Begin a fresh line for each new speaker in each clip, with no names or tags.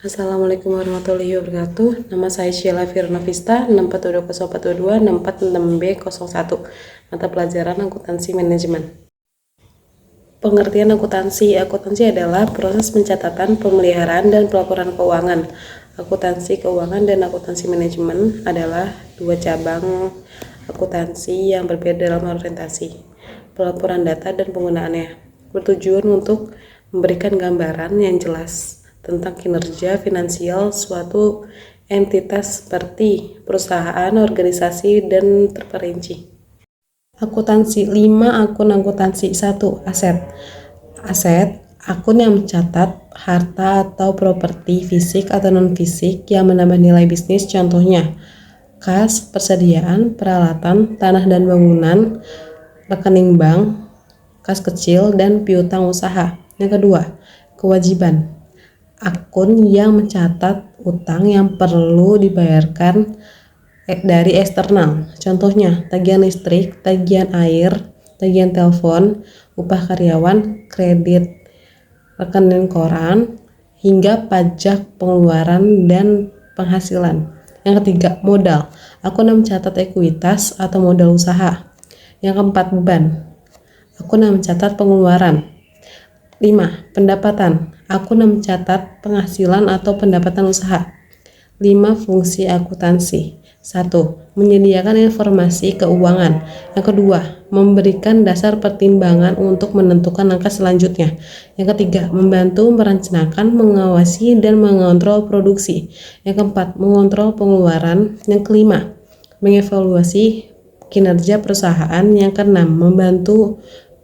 Assalamualaikum warahmatullahi wabarakatuh. Nama saya Sheila Firnovista, 6420422, 646B01. Mata pelajaran akuntansi manajemen. Pengertian akuntansi. Akuntansi adalah proses pencatatan, pemeliharaan, dan pelaporan keuangan. Akuntansi keuangan dan akuntansi manajemen adalah dua cabang akuntansi yang berbeda dalam orientasi, pelaporan data, dan penggunaannya. Bertujuan untuk memberikan gambaran yang jelas tentang kinerja finansial suatu entitas seperti perusahaan, organisasi, dan terperinci. Akuntansi 5. Akun akuntansi 1. Aset. Aset, akun yang mencatat harta atau properti fisik atau non-fisik yang menambah nilai bisnis, contohnya kas, persediaan, peralatan, tanah dan bangunan, rekening bank, kas kecil, dan piutang usaha. Yang kedua, kewajiban. Akun yang mencatat utang yang perlu dibayarkan dari eksternal. Contohnya, tagihan listrik, tagihan air, tagihan telepon, upah karyawan, kredit rekening koran, hingga pajak pengeluaran dan penghasilan. Yang ketiga, modal. Akun yang mencatat ekuitas atau modal usaha. Yang keempat, beban. Akun yang mencatat pengeluaran. 5. Pendapatan. Akun yang mencatat penghasilan atau pendapatan usaha. 5. Fungsi akuntansi. 1. Menyediakan informasi keuangan. Yang kedua, memberikan dasar pertimbangan untuk menentukan langkah selanjutnya. Yang ketiga, membantu merencanakan, mengawasi, dan mengontrol produksi. Yang keempat, mengontrol pengeluaran. Yang kelima, mengevaluasi kinerja perusahaan. Yang keenam, membantu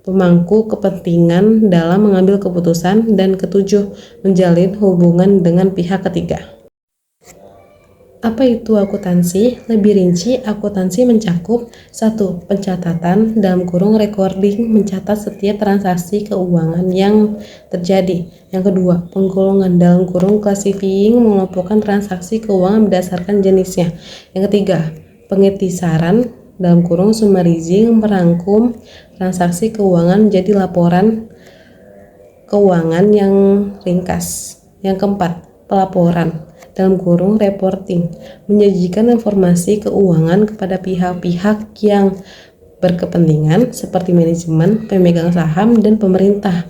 pemangku kepentingan dalam mengambil keputusan. Dan ketujuh, menjalin hubungan dengan pihak ketiga. Apa itu akuntansi? Lebih rinci, akuntansi mencakup 1. Pencatatan (recording), mencatat setiap transaksi keuangan yang terjadi. Yang kedua, penggolongan (classifying), mengelompokkan transaksi keuangan berdasarkan jenisnya. Yang ketiga, pengitisaran (summarizing), merangkum transaksi keuangan jadi laporan keuangan yang ringkas. Yang keempat, pelaporan (reporting), menyajikan informasi keuangan kepada pihak-pihak yang berkepentingan seperti manajemen, pemegang saham, dan pemerintah.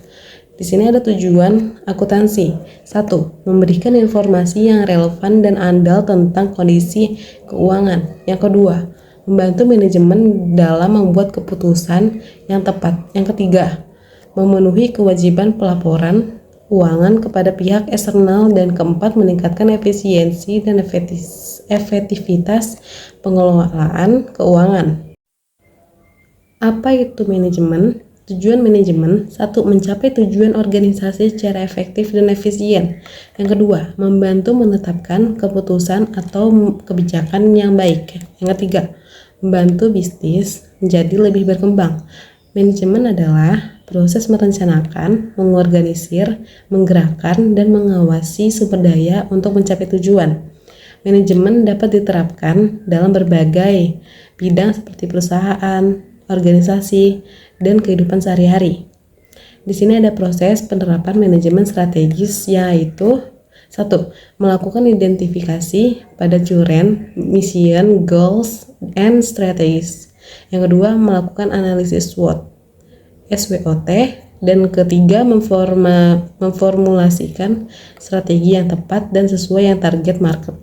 Di sini ada tujuan akuntansi. 1. Memberikan informasi yang relevan dan andal tentang kondisi keuangan. Yang kedua, membantu manajemen dalam membuat keputusan yang tepat. Yang ketiga, memenuhi kewajiban pelaporan keuangan kepada pihak eksternal. Dan keempat, meningkatkan efisiensi dan efektivitas pengelolaan keuangan. Apa itu manajemen? Tujuan manajemen: 1. Mencapai tujuan organisasi secara efektif dan efisien. Yang kedua, membantu menetapkan keputusan atau kebijakan yang baik. Yang ketiga, membantu bisnis menjadi lebih berkembang. Manajemen adalah proses merencanakan, mengorganisir, menggerakkan, dan mengawasi sumber daya untuk mencapai tujuan. Manajemen dapat diterapkan dalam berbagai bidang seperti perusahaan, organisasi, dan kehidupan sehari-hari. Di sini ada proses penerapan manajemen strategis, yaitu 1. Melakukan identifikasi pada current, mission, goals, and strategies. Yang kedua, melakukan analisis SWOT. Dan ketiga, memformulasikan strategi yang tepat dan sesuai yang target market.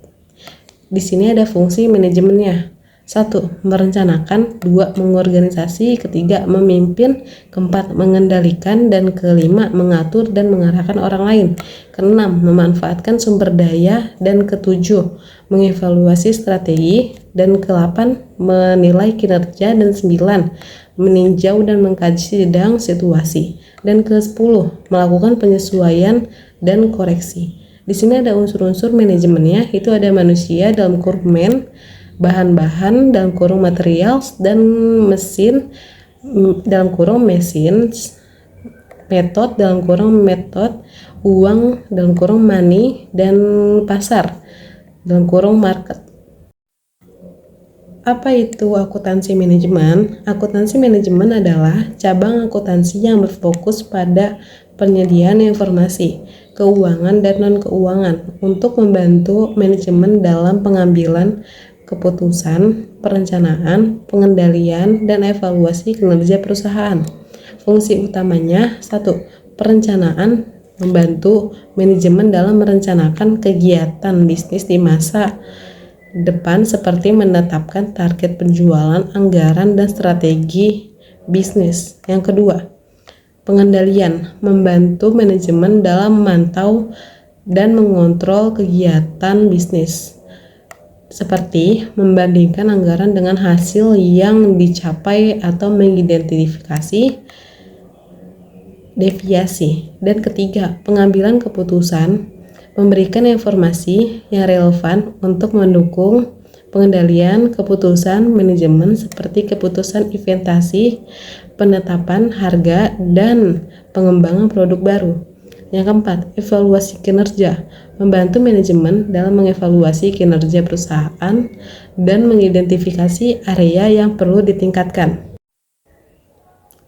Di sini ada fungsi manajemennya. 1. Merencanakan. 2. Mengorganisasi. Ketiga, memimpin. Keempat, mengendalikan. Dan kelima, mengatur dan mengarahkan orang lain. Keenam, memanfaatkan sumber daya. Dan ketujuh, mengevaluasi strategi. Dan ke-8, menilai kinerja. Dan 9, meninjau dan mengkaji sedang situasi. Dan ke-10, melakukan penyesuaian dan koreksi. Di sini ada unsur-unsur manajemennya, itu ada manusia (man), bahan-bahan (materials), dan mesin (machines), metode (method), uang (money), dan pasar (market). Apa itu akuntansi manajemen? Akuntansi manajemen adalah cabang akuntansi yang berfokus pada penyediaan informasi, keuangan dan non-keuangan untuk membantu manajemen dalam pengambilan keputusan, perencanaan, pengendalian, dan evaluasi kinerja perusahaan. Fungsi utamanya: 1. Perencanaan, membantu manajemen dalam merencanakan kegiatan bisnis di masa depan seperti menetapkan target penjualan, anggaran, dan strategi bisnis. Yang kedua, pengendalian, membantu manajemen dalam memantau dan mengontrol kegiatan bisnis, seperti membandingkan anggaran dengan hasil yang dicapai atau mengidentifikasi deviasi. Dan ketiga, pengambilan keputusan, memberikan informasi yang relevan untuk mendukung pengendalian keputusan manajemen seperti keputusan investasi, penetapan harga, dan pengembangan produk baru. Yang keempat, evaluasi kinerja, membantu manajemen dalam mengevaluasi kinerja perusahaan dan mengidentifikasi area yang perlu ditingkatkan.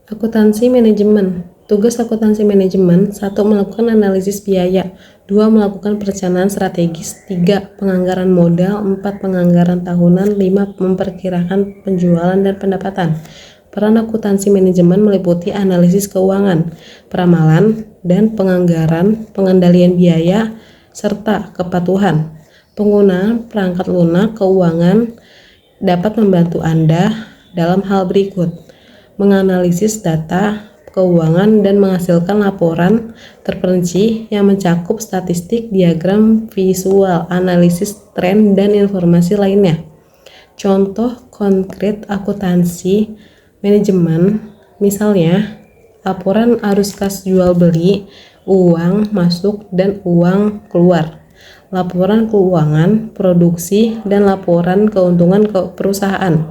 Akuntansi manajemen. Tugas akuntansi manajemen: 1. Melakukan analisis biaya, 2. Melakukan perencanaan strategis, 3. Penganggaran modal, 4. Penganggaran tahunan, 5. Memperkirakan penjualan dan pendapatan. Peran akuntansi manajemen meliputi analisis keuangan, peramalan, dan penganggaran, pengendalian biaya, serta kepatuhan. Penggunaan perangkat lunak keuangan dapat membantu Anda dalam hal berikut: menganalisis data keuangan dan menghasilkan laporan terperinci yang mencakup statistik, diagram visual, analisis tren, dan informasi lainnya. Contoh konkret akuntansi manajemen, misalnya laporan arus kas jual beli, uang masuk dan uang keluar, laporan keuangan, produksi, dan laporan keuntungan ke perusahaan.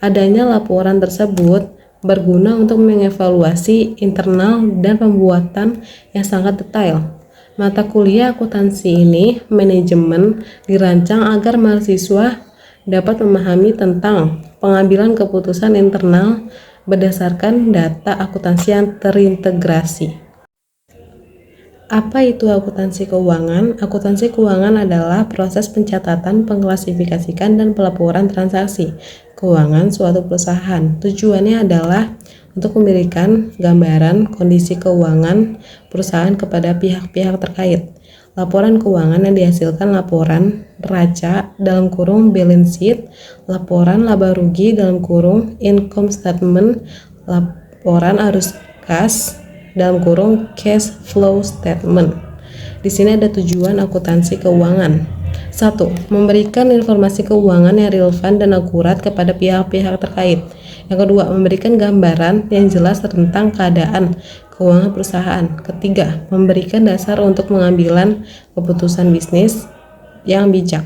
Adanya laporan tersebut berguna untuk mengevaluasi internal dan pembuatan yang sangat detail. Mata kuliah akuntansi ini manajemen dirancang agar mahasiswa dapat memahami tentang pengambilan keputusan internal berdasarkan data akuntansi yang terintegrasi. Apa itu akuntansi keuangan? Akuntansi keuangan adalah proses pencatatan, pengklasifikasikan, dan pelaporan transaksi keuangan suatu perusahaan. Tujuannya adalah untuk memberikan gambaran kondisi keuangan perusahaan kepada pihak-pihak terkait. Laporan keuangan yang dihasilkan laporan neraca (balance sheet), laporan laba rugi (income statement), laporan arus kas (cash flow statement). Di sini ada tujuan akuntansi keuangan. 1. Memberikan informasi keuangan yang relevan dan akurat kepada pihak-pihak terkait. Yang kedua, memberikan gambaran yang jelas tentang keadaan keuangan perusahaan. Ketiga, memberikan dasar untuk pengambilan keputusan bisnis yang bijak.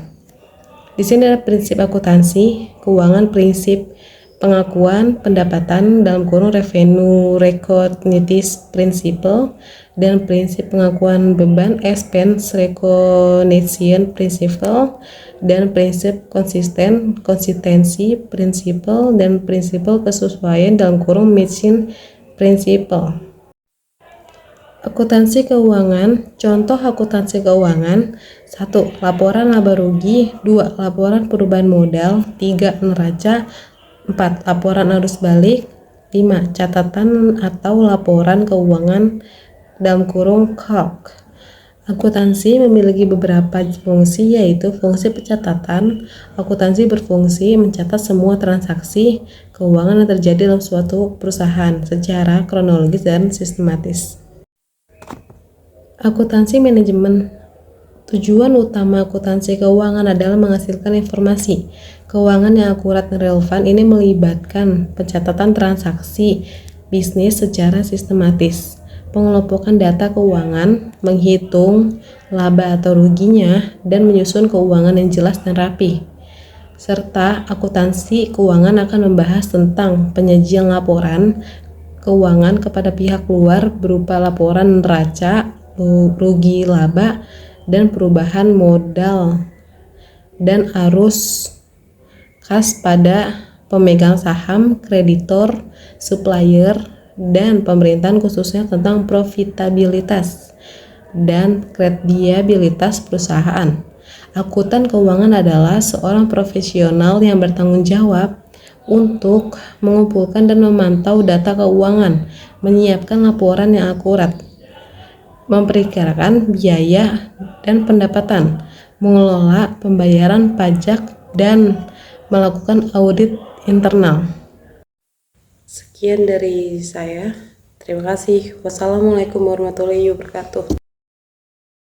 Di sini ada prinsip akuntansi keuangan, prinsip pengakuan pendapatan (revenue recognition principle), dan prinsip pengakuan beban (expense recognition principle), dan prinsip konsistensi principle, dan prinsip kesesuaian (matching principle). Akuntansi keuangan. Contoh akuntansi keuangan: 1. Laporan laba rugi, 2. Laporan perubahan modal, 3. Neraca, 4. Laporan arus balik, 5. Catatan atau laporan keuangan (calc). Akuntansi memiliki beberapa fungsi, yaitu fungsi pencatatan. Akuntansi berfungsi mencatat semua transaksi keuangan yang terjadi dalam suatu perusahaan secara kronologis dan sistematis. Akuntansi manajemen. Tujuan utama akuntansi keuangan adalah menghasilkan informasi keuangan yang akurat dan relevan. Ini melibatkan pencatatan transaksi bisnis secara sistematis, pengelompokan data keuangan, menghitung laba atau ruginya, dan menyusun keuangan yang jelas dan rapi. Serta akuntansi keuangan akan membahas tentang penyajian laporan keuangan kepada pihak luar berupa laporan neraca, rugi laba, dan perubahan modal dan arus kas pada pemegang saham, kreditor, supplier, dan pemerintahan, khususnya tentang profitabilitas dan kredibilitas perusahaan. Akuntan keuangan adalah seorang profesional yang bertanggung jawab untuk mengumpulkan dan memantau data keuangan, menyiapkan laporan yang akurat, memperkirakan biaya dan pendapatan, mengelola pembayaran pajak, dan melakukan audit internal. Sekian dari saya. Terima kasih. Wassalamualaikum warahmatullahi wabarakatuh.